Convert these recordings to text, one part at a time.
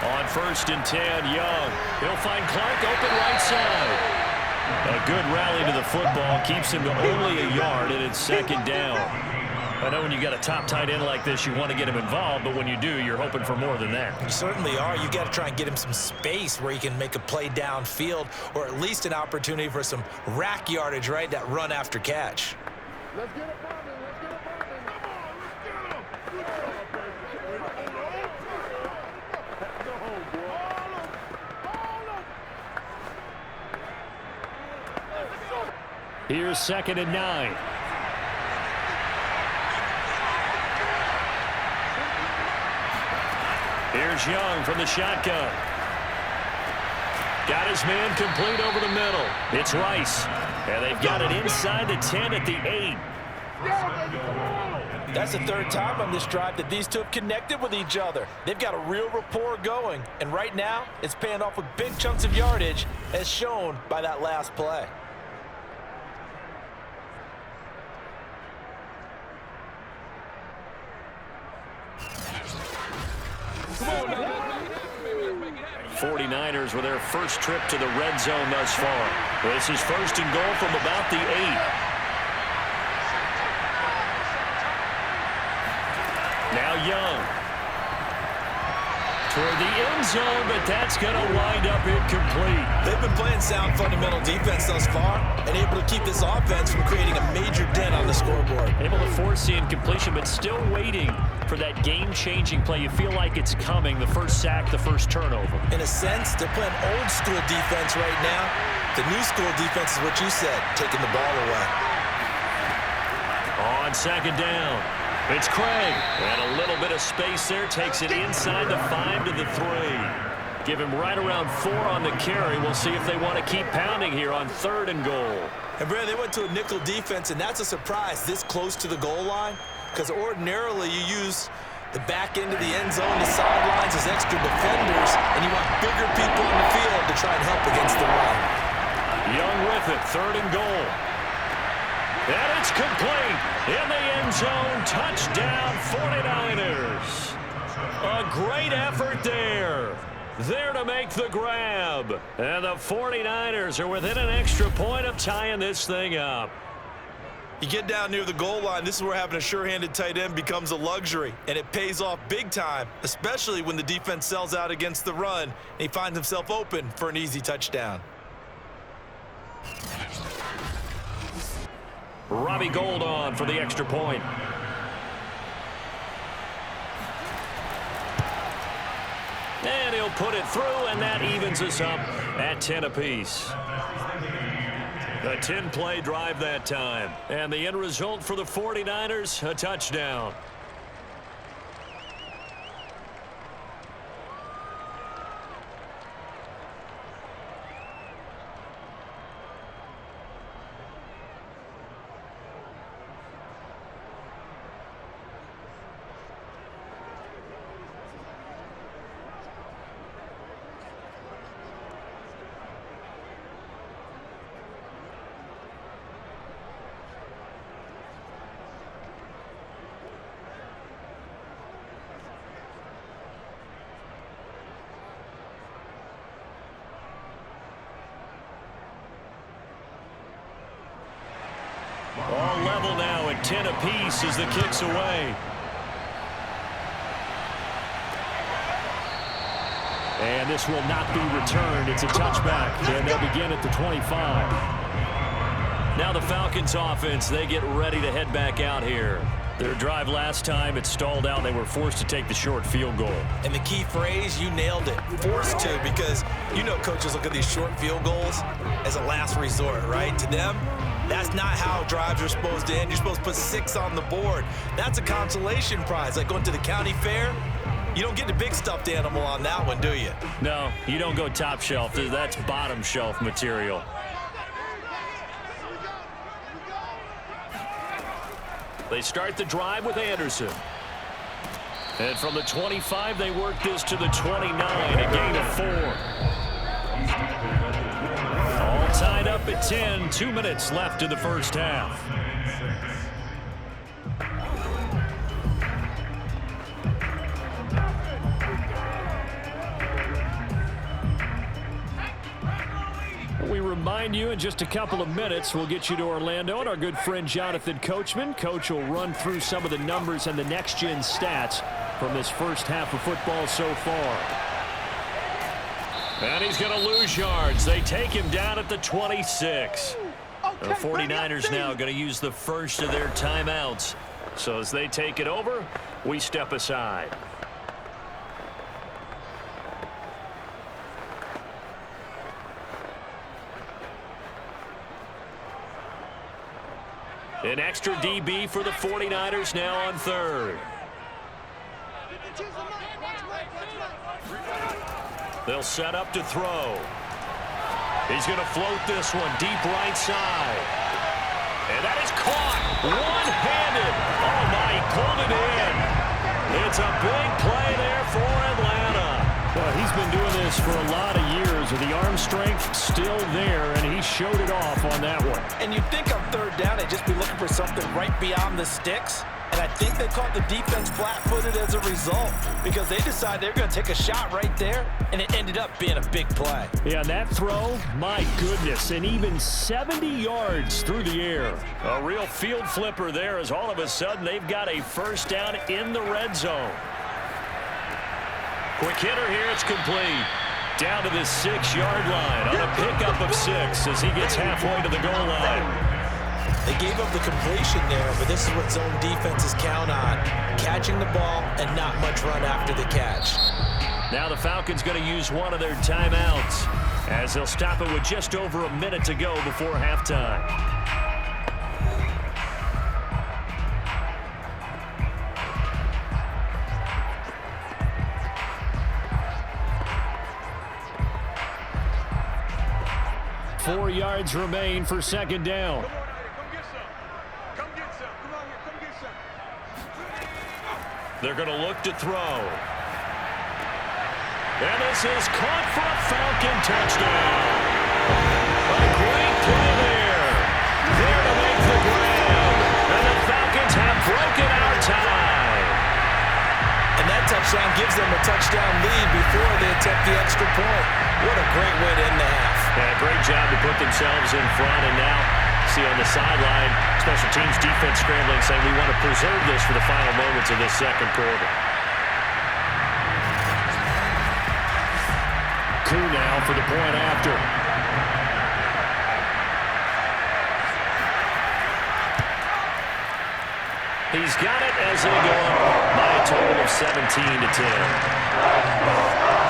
On 1st and 10, Young. He'll find Clark open right side. A good rally to the football keeps him to only a yard, and it's 2nd down. I know when you got a top tight end like this, you want to get him involved, but when you do, you're hoping for more than that. You certainly are. You got to try and get him some space where he can make a play downfield, or at least an opportunity for some rack yardage, right? That run after catch. Let's get it popping. Let's get it popping. Come on, let's get him. Here's 2nd and 9. Here's Young from the shotgun. Got his man complete over the middle. It's Rice. And they've got it inside the 10 at the 8. That's the 3rd time on this drive that these two have connected with each other. They've got a real rapport going. And right now, it's paying off with big chunks of yardage, as shown by that last play. Come on, now. 49ers with their first trip to the red zone thus far. This is 1st and goal from about the 8. Now Young. Toward the end zone, but that's going to wind up incomplete. They've been playing sound fundamental defense thus far and able to keep this offense from creating a major dent on the scoreboard. Able to force the incompletion, but still waiting for that game-changing play. You feel like it's coming, the first sack, the first turnover. In a sense, they're playing old-school defense right now. The new-school defense is what you said, taking the ball away. On 2nd down, it's Craig. And a little bit of space there, takes it inside the 5 to the 3. Give him right around 4 on the carry. We'll see if they want to keep pounding here on 3rd and goal. And, Brad, they went to a nickel defense, and that's a surprise this close to the goal line, because ordinarily you use the back end of the end zone, the sidelines as extra defenders, and you want bigger people on the field to try and help against the run. Young with it, 3rd and goal. And it's complete in the end zone. Touchdown, 49ers. A great effort there. There to make the grab. And the 49ers are within an extra point of tying this thing up. You get down near the goal line, this is where having a sure-handed tight end becomes a luxury, and it pays off big time, especially when the defense sells out against the run, and he finds himself open for an easy touchdown. Robbie Gould on for the extra point. And he'll put it through, and that evens us up at 10 apiece. A 10-play drive that time. And the end result for the 49ers, a touchdown. All level now at 10 apiece as the kick's away. And this will not be returned. It's a touchback, and they'll begin at the 25. Now the Falcons offense, they get ready to head back out here. Their drive last time, it stalled out. They were forced to take the short field goal. And the key phrase, you nailed it, forced to, because you know coaches look at these short field goals as a last resort, right? To them, that's not how drives are supposed to end. You're supposed to put 6 on the board. That's a consolation prize. Like going to the county fair, you don't get the big stuffed animal on that one, do you? No, you don't go top shelf. That's bottom shelf material. They start the drive with Anderson. And from the 25, they work this to the 29, a gain of 4. All tied up at 10, 2 minutes left in the first half. remind you, in just a couple of minutes, we'll get you to Orlando, and our good friend Jonathan Coachman. Coach will run through some of the numbers and the next-gen stats from this first half of football so far. And he's going to lose yards. They take him down at the 26. The 49ers now going to use the first of their timeouts. So as they take it over, we step aside. An extra DB for the 49ers now on third. They'll set up to throw. He's going to float this one deep right side. And that is caught one-handed. Oh, my, he pulled it in. It's a big play there for Atlanta. Well, he's been doing this for a lot of years with the arm strength still there, and he showed it off on that one. And you'd think on third down they'd just be looking for something right beyond the sticks. And I think they caught the defense flat-footed as a result because they decided they're going to take a shot right there, and it ended up being a big play. Yeah, that throw, my goodness, and even 70 yards through the air. A real field flipper there as all of a sudden they've got a first down in the red zone. Quick hitter here, it's complete. Down to the 6-yard line on a pickup of 6 as he gets halfway to the goal line. They gave up the completion there, but this is what zone defenses count on. Catching the ball and not much run after the catch. Now the Falcons going to use one of their timeouts as they'll stop it with just over a minute to go before halftime. Four yards remain for second down. They're going to look to throw. And this is caught for a Falcon touchdown. A great play there. There to make the grab. And the Falcons have broken our tie. And that touchdown gives them a touchdown lead before they attempt the extra point. What a great way to end the half. Yeah, great job to put themselves in front, and now see on the sideline, special teams defense scrambling, saying we want to preserve this for the final moments of this second quarter. Koo now for the point after. He's got it as they go up by a total of 17-10.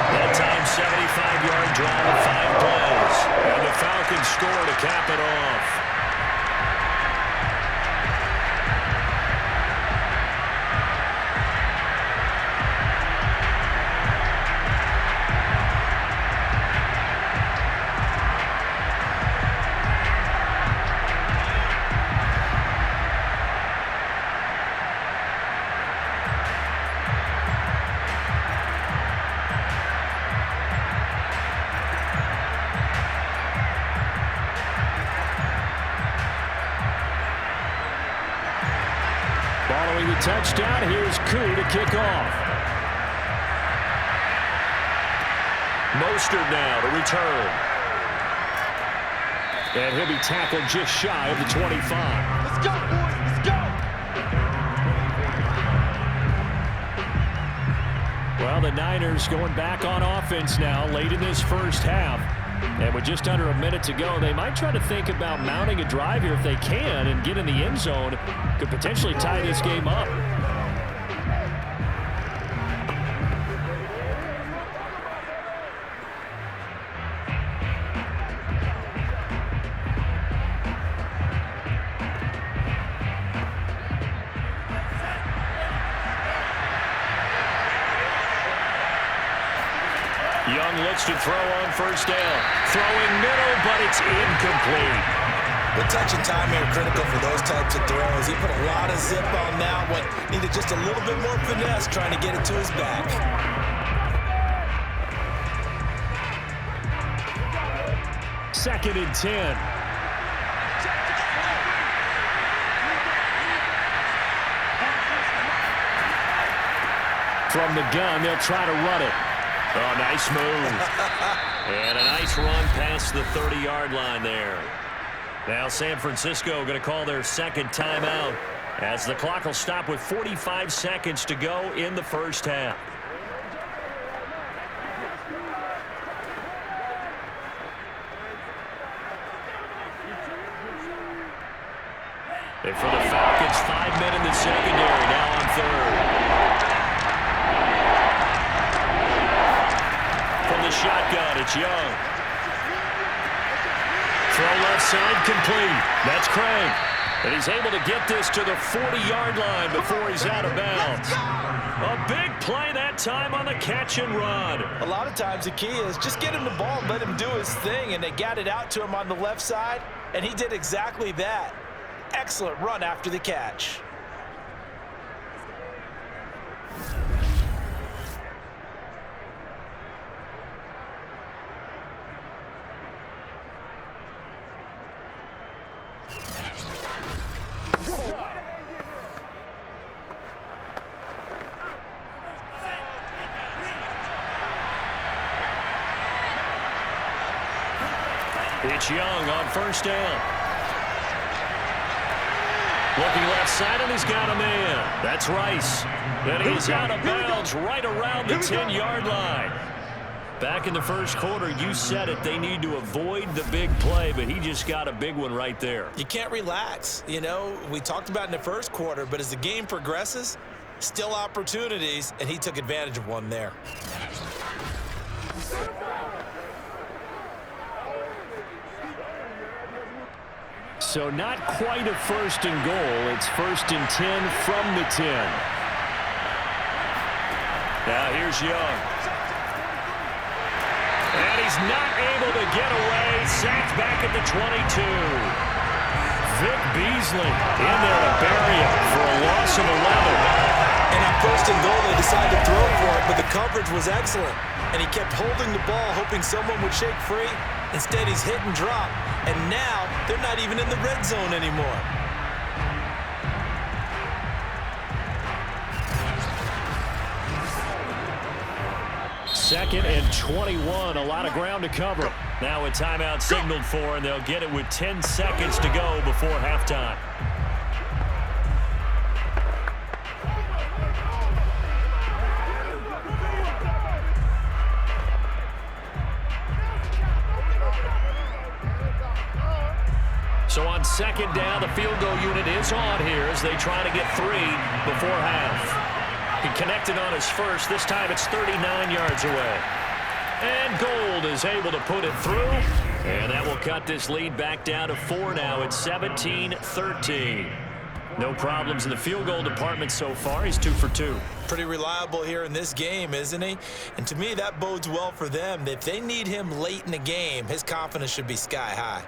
That time, 75-yard drive, 5 plays. And the Falcons score to cap it off. Following the touchdown, here's Koo to kick off. Mostert now to return. And he'll be tackled just shy of the 25. Let's go, boys. Let's go. Well, the Niners going back on offense now late in this first half. And with just under a minute to go, they might try to think about mounting a drive here if they can and get in the end zone. Could potentially tie this game up. Young looks to throw on first down. Throwing middle, but it's incomplete. The touch and timing are critical for those types of throws. He put a lot of zip on that one. Needed just a little bit more finesse trying to get it to his back. Second and 10. From the gun, they'll try to run it. Oh, nice move. And a nice run past the 30-yard line there. Now San Francisco going to call their second timeout as the clock will stop with 45 seconds to go in the first half. And for the Falcons, 5 men in the secondary, now on third. From the shotgun, it's Young. Throw left side complete. That's Craig. And he's able to get this to the 40-yard line before he's out of bounds. A big play that time on the catch and run. A lot of times the key is just get him the ball and let him do his thing, and they got it out to him on the left side, and he did exactly that. Excellent run after the catch. It's Young on first down. Looking left side, and he's got a man. That's Rice. And he's out of bounds right around the 10-yard line. Back in the first quarter, you said it, they need to avoid the big play, but he just got a big one right there. You can't relax. You know, we talked about in the first quarter, but as the game progresses, still opportunities, and he took advantage of one there. So not quite a first and goal. It's first and 10 from the 10. Now here's Young. And he's not able to get away. Sacked back at the 22. Vic Beasley in there to bury him for a loss of 11. And on first and goal, they decided to throw for it, but the coverage was excellent. And he kept holding the ball, hoping someone would shake free. Instead, he's hit and drop. And now, they're not even in the red zone anymore. Second and 21, a lot of ground to cover. Now a timeout signaled for, and they'll get it with 10 seconds to go before halftime. So on second down, the field goal unit is on here as they try to get 3 before half. He connected on his first. This time it's 39 yards away. And Gold is able to put it through. And that will cut this lead back down to 4 now. It's 17-13. No problems in the field goal department so far. He's 2 for 2. Pretty reliable here in this game, isn't he? And to me, that bodes well for them. If they need him late in the game, his confidence should be sky high.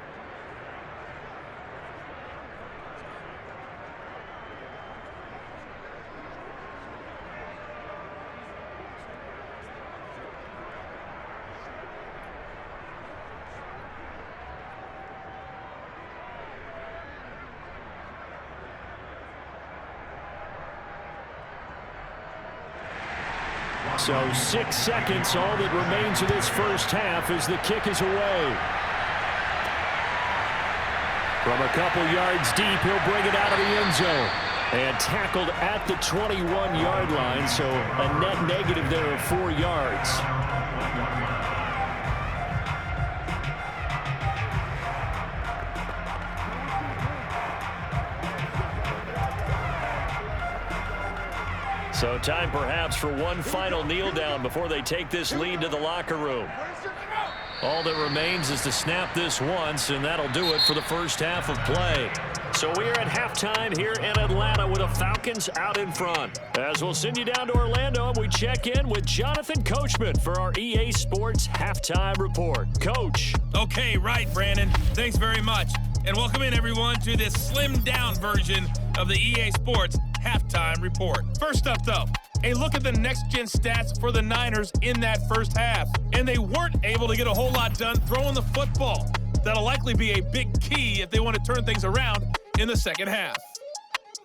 So 6 seconds, all that remains of this first half as the kick is away. From a couple yards deep, he'll bring it out of the end zone. And tackled at the 21-yard line, so a net negative there of 4 yards. So time perhaps for one final kneel down before they take this lead to the locker room. All that remains is to snap this once, and that'll do it for the first half of play. So we are at halftime here in Atlanta with the Falcons out in front. As we'll send you down to Orlando, and we check in with Jonathan Coachman for our EA Sports Halftime Report. Coach. Okay, right, Brandon. Thanks very much. And welcome in, everyone, to this slimmed-down version of the EA Sports Halftime Report. First up, though, a look at the next-gen stats for the Niners in that first half. And they weren't able to get a whole lot done throwing the football. That'll likely be a big key if they want to turn things around in the second half.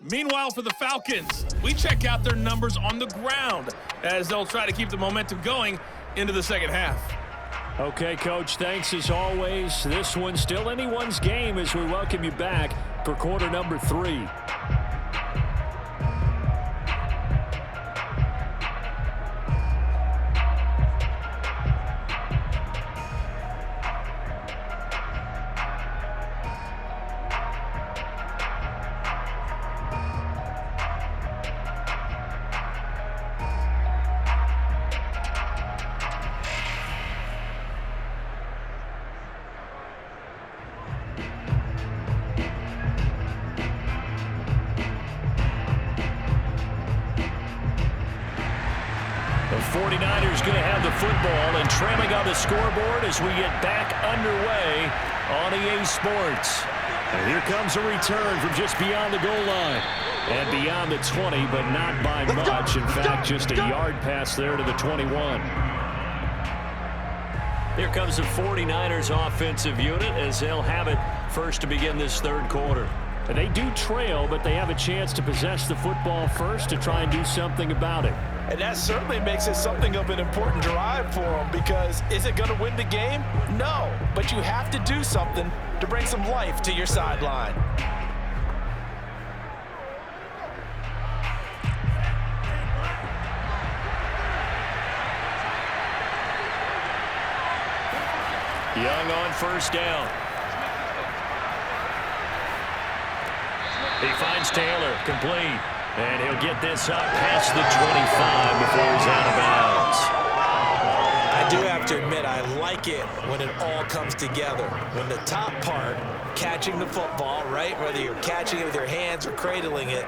Meanwhile, for the Falcons, we check out their numbers on the ground as they'll try to keep the momentum going into the second half. Okay, Coach, thanks as always. This one's still anyone's game as we welcome you back for quarter number 3. The 49ers going to have the football and trailing on the scoreboard as we get back underway on EA Sports. And here comes a return from just beyond the goal line. And beyond the 20, but not by much. In fact, just a yard pass there to the 21. Here comes the 49ers offensive unit as they'll have it first to begin this third quarter. And they do trail, but they have a chance to possess the football first to try and do something about it. And that certainly makes it something of an important drive for them, because is it going to win the game? No, but you have to do something to bring some life to your sideline. Young on first down. He finds Taylor, complete. And he'll get this up past the 25 before he's out of bounds. I do have to admit, I like it when it all comes together. When the top part, catching the football, right, whether you're catching it with your hands or cradling it,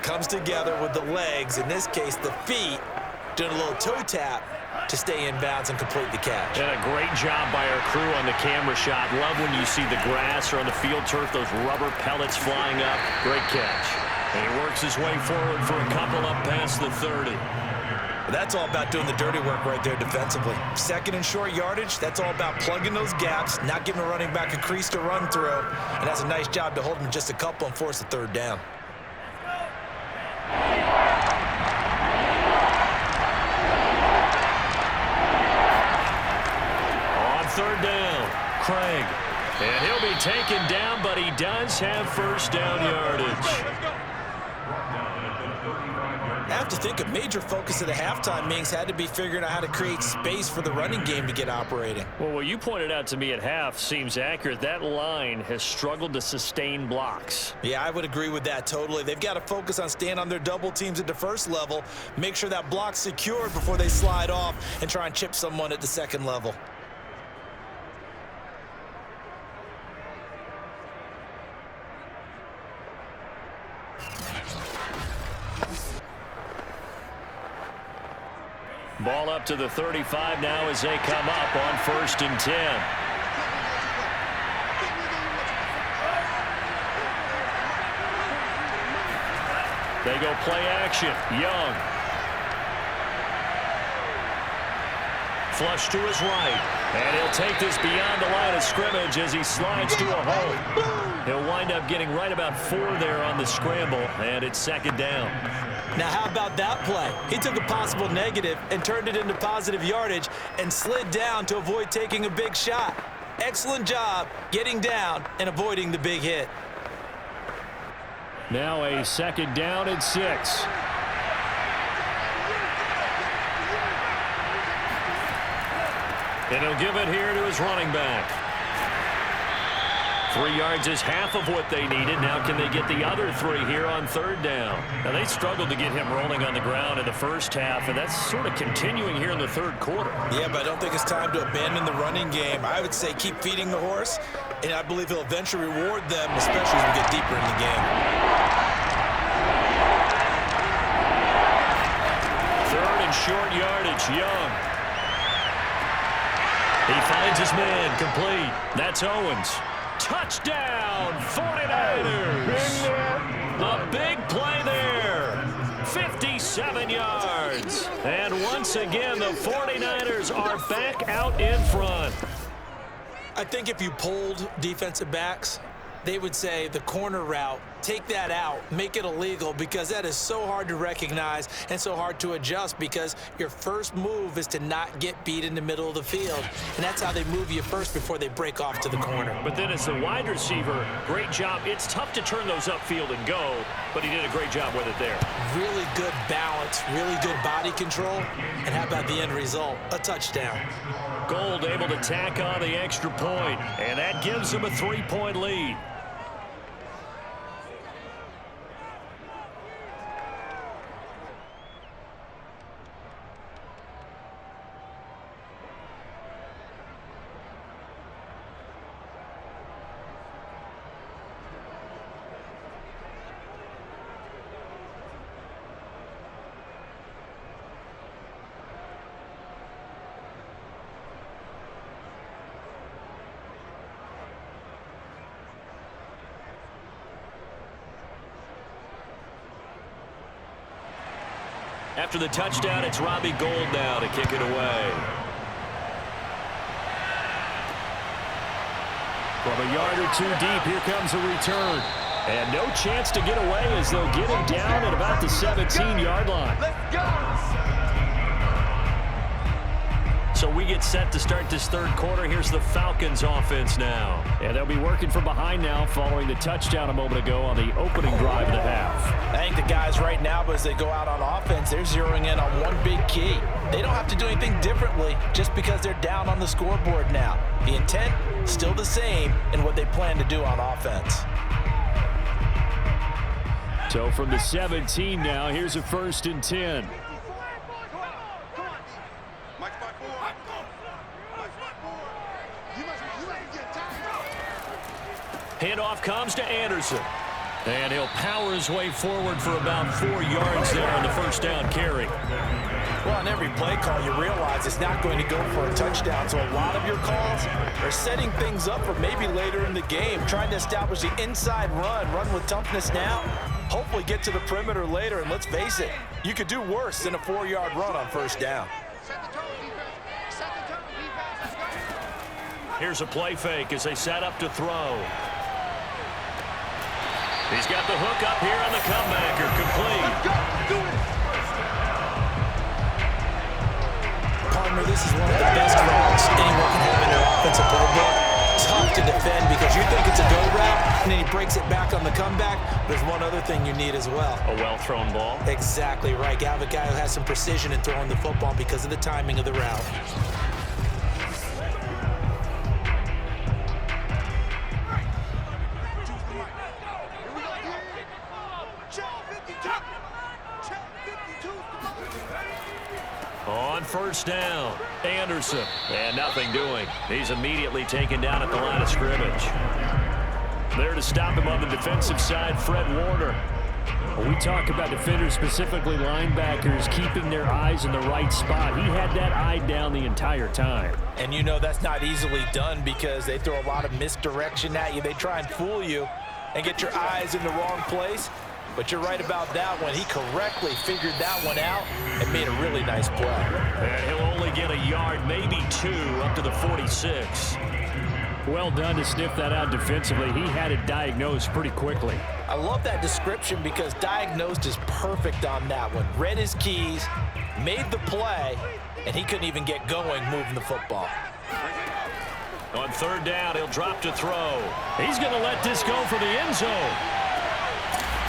comes together with the legs, in this case the feet, doing a little toe tap to stay in bounds and complete the catch. And a great job by our crew on the camera shot. Love when you see the grass or on the field turf, those rubber pellets flying up. Great catch. And he works his way forward for a couple up past the 30. That's all about doing the dirty work right there defensively. Second and short yardage, that's all about plugging those gaps, not giving a running back a crease to run through. And that's a nice job to hold him just a couple and force the third down. On third down, Craig. And he'll be taken down, but he does have first down yardage. I have to think a major focus of the halftime meetings had to be figuring out how to create space for the running game to get operating. Well, what you pointed out to me at half seems accurate. That line has struggled to sustain blocks. Yeah, I would agree with that totally. They've got to focus on staying on their double teams at the first level, make sure that block's secured before they slide off and try and chip someone at the second level. Ball up to the 35 now as they come up on 1st and 10. They go play action. Young. Flush to his right. And he'll take this beyond the line of scrimmage as he slides to a hole. He'll wind up getting right about 4 there on the scramble, and it's second down. Now, how about that play? He took a possible negative and turned it into positive yardage and slid down to avoid taking a big shot. Excellent job getting down and avoiding the big hit. Now a second down and 6. And he'll give it here to his running back. 3 yards is half of what they needed. Now can they get the other 3 here on third down? Now they struggled to get him rolling on the ground in the first half, and that's sort of continuing here in the third quarter. Yeah, but I don't think it's time to abandon the running game. I would say keep feeding the horse, and I believe he'll eventually reward them, especially as we get deeper in the game. 3rd and short yardage, Young. He finds his man, complete. That's Owens. Touchdown, 49ers. A big play there. 57 yards. And once again, the 49ers are back out in front. I think if you polled defensive backs, they would say the corner route take that out, make it illegal, because that is so hard to recognize and so hard to adjust, because your first move is to not get beat in the middle of the field. And that's how they move you first before they break off to the corner. But then as the wide receiver, great job. It's tough to turn those upfield and go, but he did a great job with it there. Really good balance, really good body control. And how about the end result? A touchdown. Gold able to tack on the extra point, and that gives him a 3-point lead. After the touchdown, it's Robbie Gould now to kick it away. From a yard or two deep, here comes a return. And no chance to get away as they'll get him down at about the 17-yard line. Let's go! So we get set to start this third quarter. Here's the Falcons offense now. And they'll be working from behind now following the touchdown a moment ago on the opening drive of the half. I think the guys right now, as they go out on offense, they're zeroing in on one big key. They don't have to do anything differently just because they're down on the scoreboard now. The intent, still the same in what they plan to do on offense. So from the 17 now, here's a 1st and 10. Handoff comes to Anderson. And he'll power his way forward for about 4 yards there on the first down carry. Well, on every play call, you realize it's not going to go for a touchdown. So a lot of your calls are setting things up for maybe later in the game, trying to establish the inside run with toughness now, hopefully get to the perimeter later. And let's face it, you could do worse than a 4-yard run on first down. Here's a play fake as they set up to throw. He's got the hook up here on the comebacker, complete. Partner, this is one of the best routes anyone can have in their offensive playbook. Tough to defend because you think it's a go route, and then he breaks it back on the comeback. There's one other thing you need as well. A well-thrown ball. Exactly right. You have a guy who has some precision in throwing the football because of the timing of the route. On first down, Anderson, and nothing doing. He's immediately taken down at the line of scrimmage. There to stop him on the defensive side, Fred Warner. When we talk about defenders, specifically linebackers, keeping their eyes in the right spot, he had that eye down the entire time. And you know that's not easily done because they throw a lot of misdirection at you. They try and fool you and get your eyes in the wrong place. But you're right about that one. He correctly figured that one out and made a really nice play. And he'll only get a yard, maybe 2, up to the 46. Well done to sniff that out defensively. He had it diagnosed pretty quickly. I love that description because diagnosed is perfect on that one. Read his keys, made the play, and he couldn't even get going moving the football. On third down, he'll drop to throw. He's going to let this go for the end zone.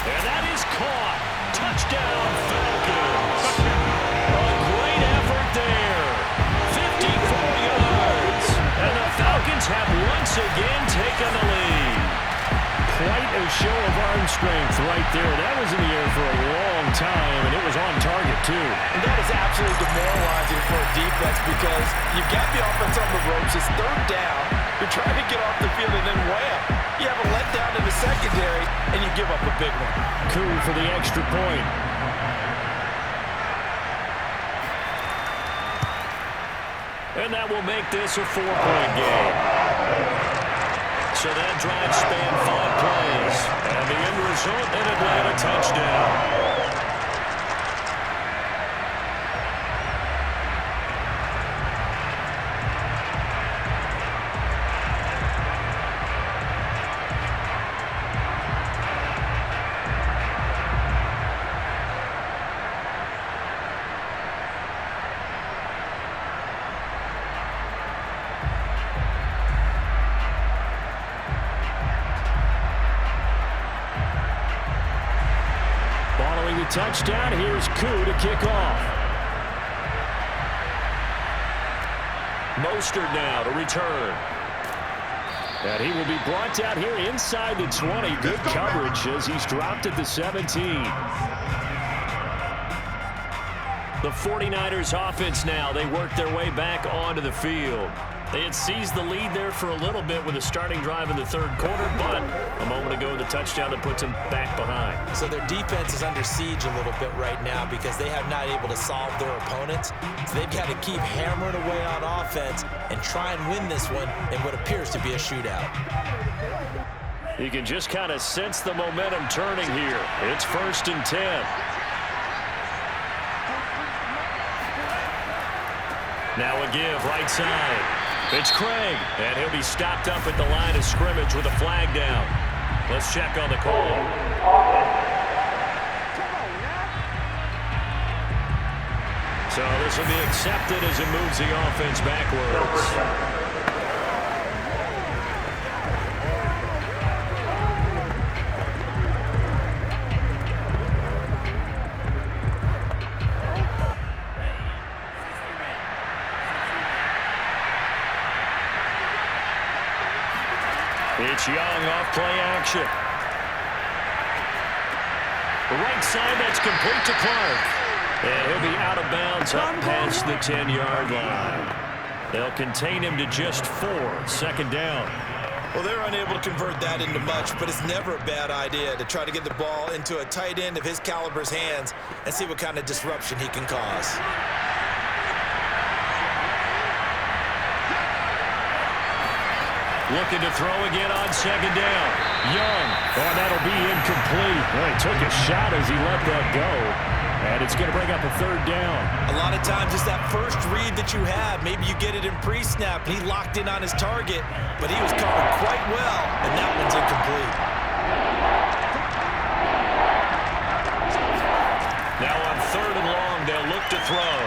And that is caught. Touchdown, Falcons. A great effort there. 54 yards. And the Falcons have once again taken the lead. Quite a show of arm strength right there. That was in the air for a long time, and it was on target, too. And that is absolutely demoralizing for a defense because you've got the offense on the ropes. It's third down. You're trying to get off the field, and then wham. You have a letdown in the secondary, and you give up a big one. Coup for the extra point. And that will make this a 4-point game. So that drive spanned 5 plays. And the end result, an Atlanta touchdown. touchdown. Here's Koo to kick off. Mostert now to return. And he will be brought down here inside the 20. Good coverage as he's dropped at the 17. The 49ers offense now. They work their way back onto the field. They had seized the lead there for a little bit with a starting drive in the third quarter, but a moment ago the touchdown that puts them back behind. So their defense is under siege a little bit right now because they have not able to solve their opponents. So they've got to keep hammering away on offense and try and win this one in what appears to be a shootout. You can just kind of sense the momentum turning here. It's 1st and 10. Now a give right side. It's Craig, and he'll be stopped up at the line of scrimmage with a flag down. Let's check on the call. So this will be accepted as it moves the offense backwards. It's Young off play action. The right side, that's complete to Clark. And he'll be out of bounds up past the 10-yard line. They'll contain him to just 4. 2nd down. Well, they're unable to convert that into much, but it's never a bad idea to try to get the ball into a tight end of his caliber's hands and see what kind of disruption he can cause. Looking to throw again on 2nd down. Young. Oh, that'll be incomplete. Well, he took a shot as he let that go. And it's going to bring up a 3rd down. A lot of times it's that first read that you have. Maybe you get it in pre-snap, and he locked in on his target, but he was covered quite well, and that one's incomplete. Now on 3rd and long, they'll look to throw.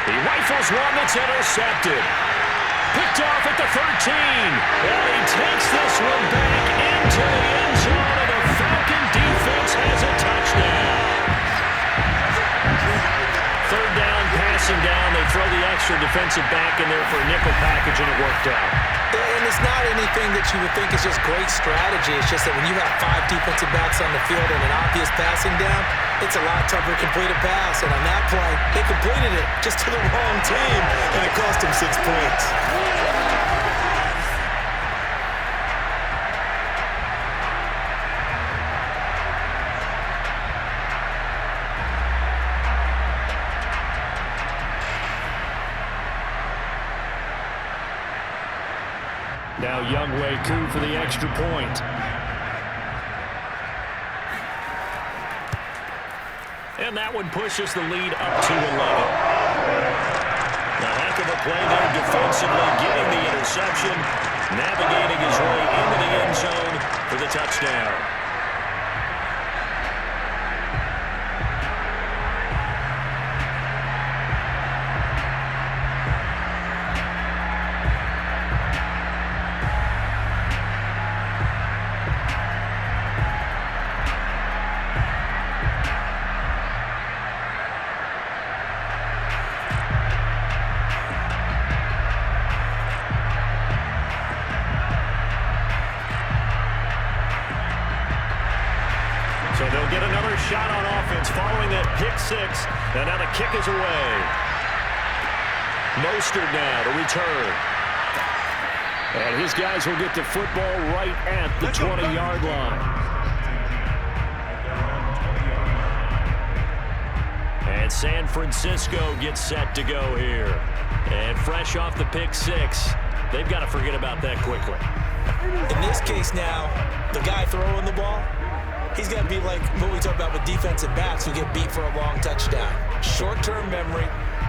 He rifles one that's intercepted. Picked off at the 13. And he takes this one back into the end zone, and the Falcon defense has a touchdown. 3rd down, passing down. They throw the extra defensive back in there for a nickel package, and it worked out. And it's not anything that you would think is just great strategy. It's just that when you have 5 defensive backs on the field and an obvious passing down, it's a lot tougher to complete a pass. And on that play, they completed it just to the wrong team, and it cost them 6 points. Now Younghoe Koo for the extra point. And that one pushes the lead up to 11. A heck of a play there defensively, getting the interception, navigating his way into the end zone for the touchdown. So they'll get another shot on offense following that pick 6. And now the kick is away. Mostert now to return. And his guys will get the football right at the 20-yard line. And San Francisco gets set to go here. And fresh off the pick 6, they've got to forget about that quickly. In this case now, the guy throwing the ball, he's got to be like what we talk about with defensive backs who get beat for a long touchdown. Short-term memory,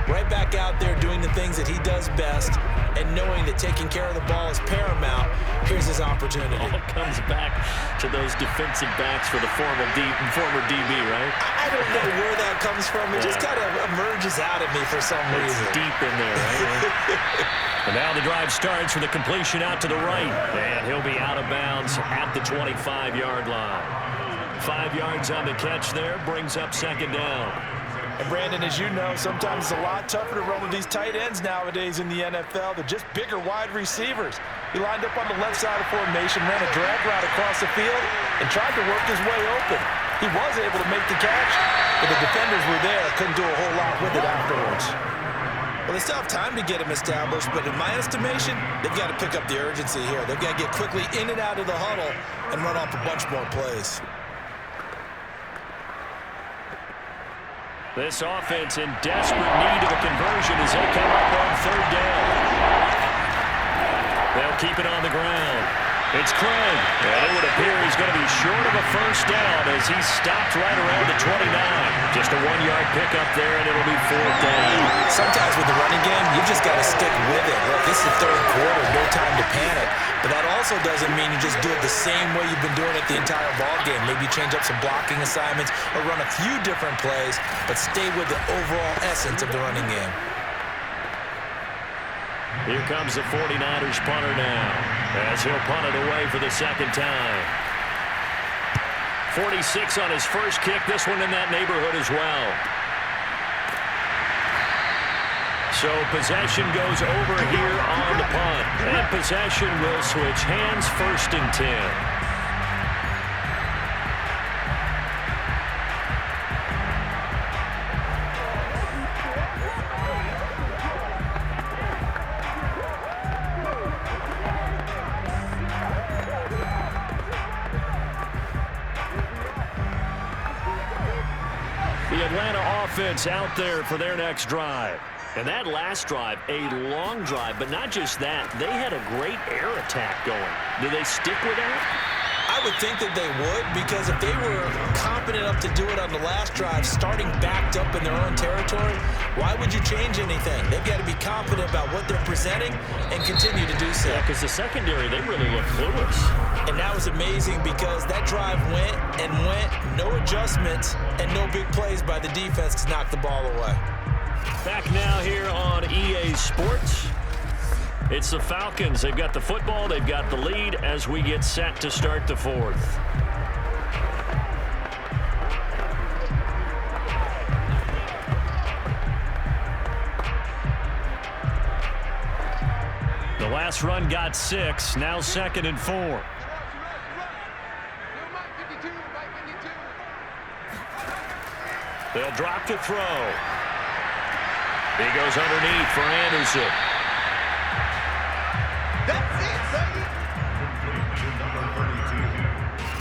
right back out there doing the things that he does best, and knowing that taking care of the ball is paramount. Here's his opportunity. All comes back to those defensive backs for the former DB, right? I don't know where that comes from. It just kind of emerges out of me for some reason. It's deep in there, right? And now the drive starts with a completion out to the right. And he'll be out of bounds at the 25-yard line. 5 yards on the catch there, brings up second down. And Brandon, as you know, sometimes it's a lot tougher to run with these tight ends nowadays in the NFL. They're just bigger wide receivers. He lined up on the left side of formation, ran a drag route across the field, and tried to work his way open. He was able to make the catch, but the defenders were there, couldn't do a whole lot with it afterwards. Well, they still have time to get him established, but in my estimation, they've got to pick up the urgency here. They've got to get quickly in and out of the huddle and run off a bunch more plays. This offense in desperate need of a conversion as they come up on third down. They'll keep it on the ground. It's Craig. And it would appear he's going to be short of a first down as he stopped right around the 29. Just a 1-yard pickup there, and it'll be fourth down. Sometimes with the running game, you've just got to stick with it. Look, this is the third quarter, no time to panic. But that also doesn't mean you just do it the same way you've been doing it the entire ball game. Maybe change up some blocking assignments or run a few different plays, but stay with the overall essence of the running game. Here comes the 49ers punter now as he'll punt it away for the second time. 46 on his first kick. This one in that neighborhood as well. So possession goes over here on the punt. And possession will switch hands, first and 10. Offense out there for their next drive. And that last drive, a long drive, but not just that. They had a great air attack going. Do they stick with that? I would think that they would, because if they were competent enough to do it on the last drive, starting backed up in their own territory, why would you change anything? They've got to be confident about what they're presenting and continue to do so. Yeah, because the secondary, they really look clueless. And that was amazing because that drive went and went, no adjustments, and no big plays by the defense to knock the ball away. Back now here on EA Sports. It's the Falcons. They've got the football. They've got the lead as we get set to start the fourth. The last run got 6. Now 2nd and 4. They'll drop to throw. He goes underneath for Anderson.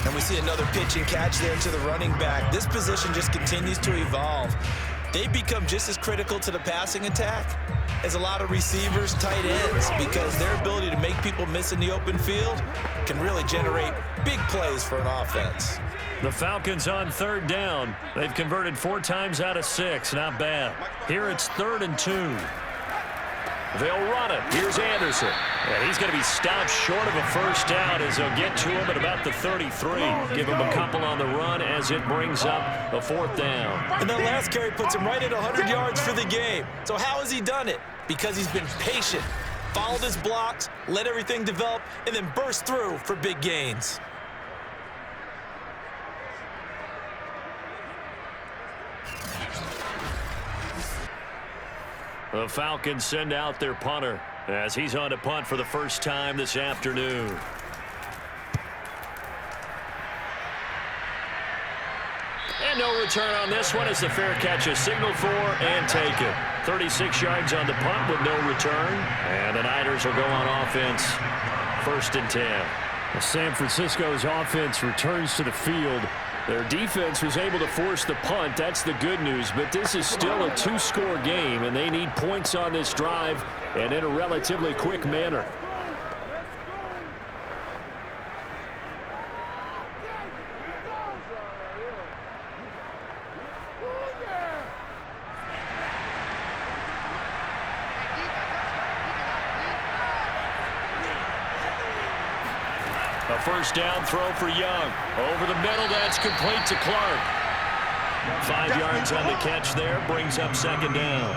And we see another pitch and catch there to the running back. This position just continues to evolve. They become just as critical to the passing attack as a lot of receivers, tight ends, because their ability to make people miss in the open field can really generate big plays for an offense. The Falcons on third down. They've converted 4 times out of 6. Not bad. Here it's 3rd and 2. They'll run it. Here's Anderson. And he's going to be stopped short of a first down as they'll get to him at about the 33. Give him a couple on the run as it brings up a 4th down. And that last carry puts him right at 100 yards for the game. So how has he done it? Because he's been patient, followed his blocks, let everything develop, and then burst through for big gains. The Falcons send out their punter as he's on to punt for the first time this afternoon. And no return on this one as the fair catch is signaled for and taken. 36 yards on the punt with no return. And the Niners will go on offense, 1st and 10. San Francisco's offense returns to the field. Their defense was able to force the punt. That's the good news. But this is still a 2-score game, and they need points on this drive and in a relatively quick manner. A first down throw for Young. Over the middle, that's complete to Clark. 5 yards on the catch there, brings up 2nd down.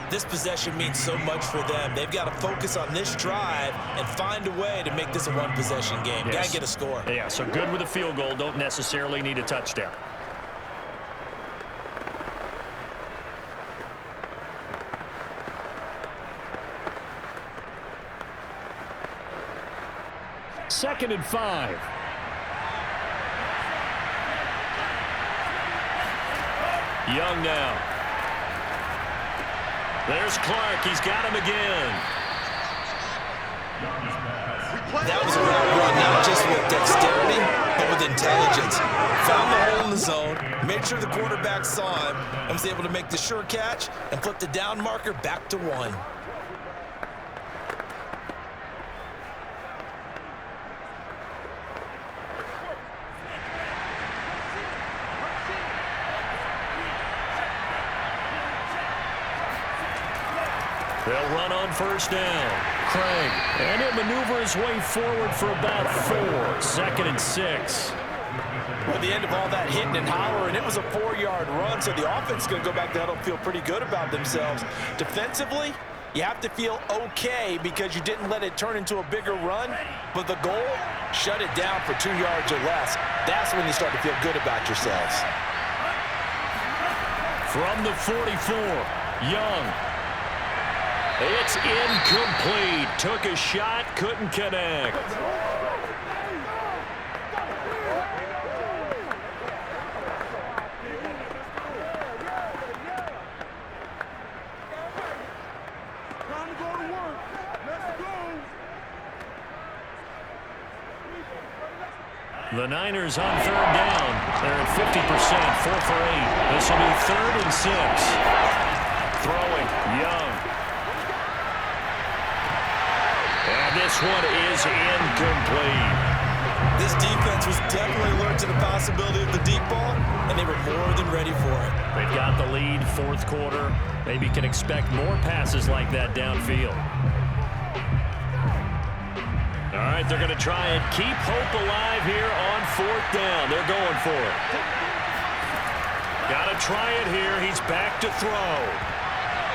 This possession means so much for them. They've got to focus on this drive and find a way to make this a one-possession game. Yes. Got to get a score. Yeah, so good with a field goal. Don't necessarily need a touchdown. Second and 5. Young now. There's Clark. He's got him again. That was a route run, not just with dexterity, but with intelligence. Found the hole in the zone, made sure the quarterback saw him, and was able to make the sure catch and flip the down marker back to 1. They'll run on first down. Craig. And he'll maneuver his way forward for about 4. Second and 6. Well, the end of all that hitting and hollering, it was a 4-yard run, so the offense is going to go back to huddle and feel pretty good about themselves. Defensively, you have to feel okay because you didn't let it turn into a bigger run, but the goal, shut it down for 2 yards or less. That's when you start to feel good about yourselves. From the 44, Young. It's incomplete. Took a shot, couldn't connect. Time to go to work. Let's go. The Niners on third down. They're at 50%, 4 for 8. This will be 3rd and 6. Throwing, Young. And this one is incomplete. This defense was definitely alert to the possibility of the deep ball, and they were more than ready for it. They've got the lead, 4th quarter. Maybe can expect more passes like that downfield. All right, they're going to try and keep hope alive here on 4th down. They're going for it. Got to try it here. He's back to throw.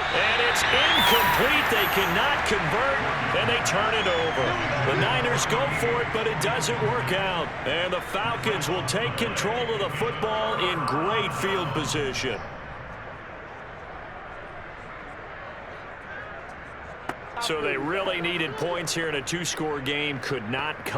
And it's incomplete. They cannot convert, and they turn it over. The Niners go for it, but it doesn't work out. And the Falcons will take control of the football in great field position. So they really needed points here in a 2-score game. Could not come.